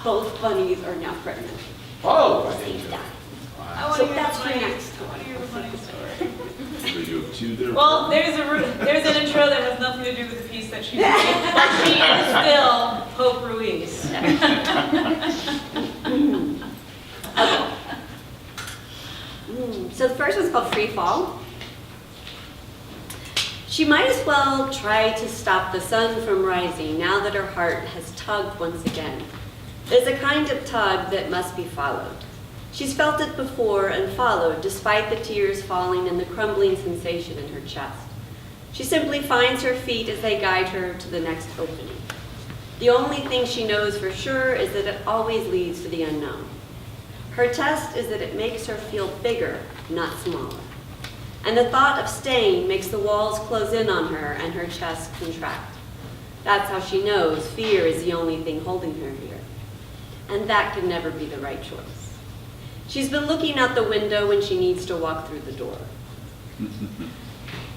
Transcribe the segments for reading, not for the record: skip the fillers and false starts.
both bunnies are now pregnant. Oh! Same time. I want So to hear that's the for funny- next I want to hear the funny story. So you have two there? Well, there's an intro that has nothing to do with the piece that she did. She is still Hope Ruiz. So the first one's called Free Fall. She might as well try to stop the sun from rising now that her heart has tugged once again. There's a kind of tug that must be followed. She's felt it before and followed despite the tears falling and the crumbling sensation in her chest. She simply finds her feet as they guide her to the next opening. The only thing she knows for sure is that it always leads to the unknown. Her test is that it makes her feel bigger, not smaller. And the thought of staying makes the walls close in on her and her chest contract. That's how she knows fear is the only thing holding her here. And that can never be the right choice. She's been looking out the window when she needs to walk through the door.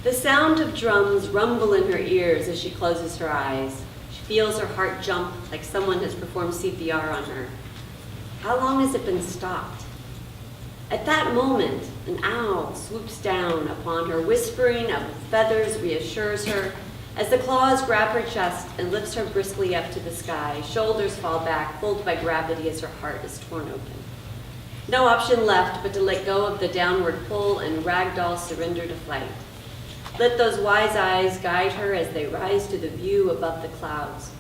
The sound of drums rumble in her ears as she closes her eyes. She feels her heart jump like someone has performed CPR on her. How long has it been stopped? At that moment, an owl swoops down upon her, whispering of feathers reassures her. As the claws grab her chest and lifts her briskly up to the sky, shoulders fall back, pulled by gravity as her heart is torn open. No option left but to let go of the downward pull and ragdoll surrender to flight. Let those wise eyes guide her as they rise to the view above the clouds.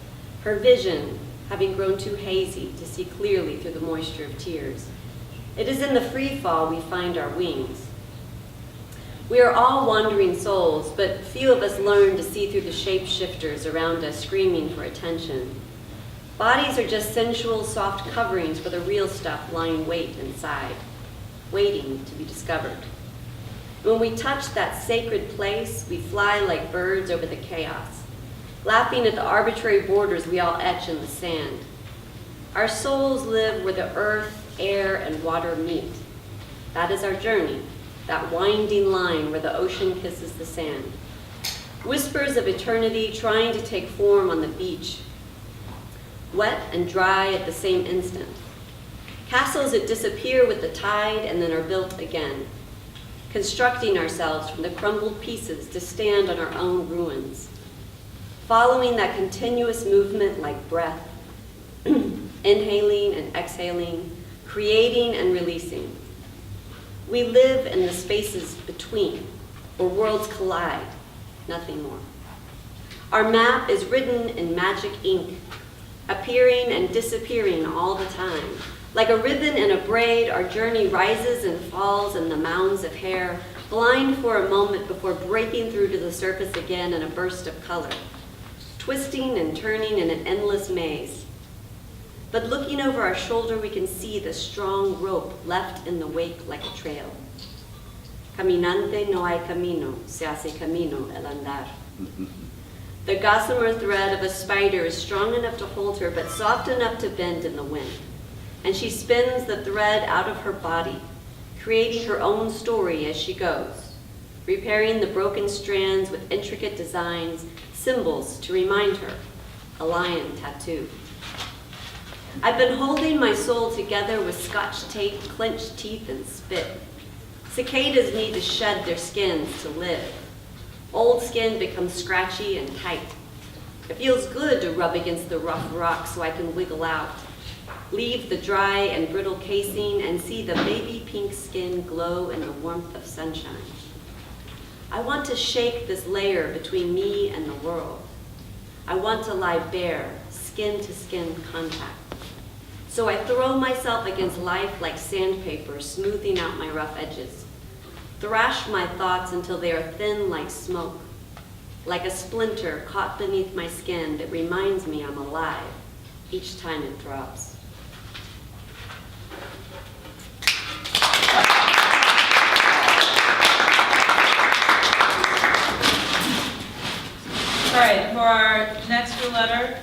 Her vision, having grown too hazy to see clearly through the moisture of tears. It is in the free fall we find our wings. We are all wandering souls, but few of us learn to see through the shapeshifters around us screaming for attention. Bodies are just sensual, soft coverings for the real stuff lying wait inside, waiting to be discovered. When we touch that sacred place, we fly like birds over the chaos, laughing at the arbitrary borders we all etch in the sand. Our souls live where the earth, air, and water meet. That is our journey, that winding line where the ocean kisses the sand. Whispers of eternity trying to take form on the beach, wet and dry at the same instant. Castles that disappear with the tide and then are built again, constructing ourselves from the crumbled pieces to stand on our own ruins. Following that continuous movement like breath, inhaling and exhaling, creating and releasing. We live in the spaces between, where worlds collide, nothing more. Our map is written in magic ink, appearing and disappearing all the time. Like a ribbon and a braid, our journey rises and falls in the mounds of hair, blind for a moment before breaking through to the surface again in a burst of color, twisting and turning in an endless maze. But looking over our shoulder, we can see the strong rope left in the wake like a trail. Caminante no hay camino, se hace camino el andar. The gossamer thread of a spider is strong enough to hold her, but soft enough to bend in the wind. And she spins the thread out of her body, creating her own story as she goes, repairing the broken strands with intricate designs, symbols to remind her, a lion tattoo. I've been holding my soul together with scotch tape, clenched teeth, and spit. Cicadas need to shed their skins to live. Old skin becomes scratchy and tight. It feels good to rub against the rough rock so I can wiggle out, leave the dry and brittle casing, and see the baby pink skin glow in the warmth of sunshine. I want to shake this layer between me and the world. I want to lie bare, skin-to-skin contact. So I throw myself against life like sandpaper, smoothing out my rough edges. Thrash my thoughts until they are thin like smoke, like a splinter caught beneath my skin that reminds me I'm alive each time it drops. All right, for our next letter,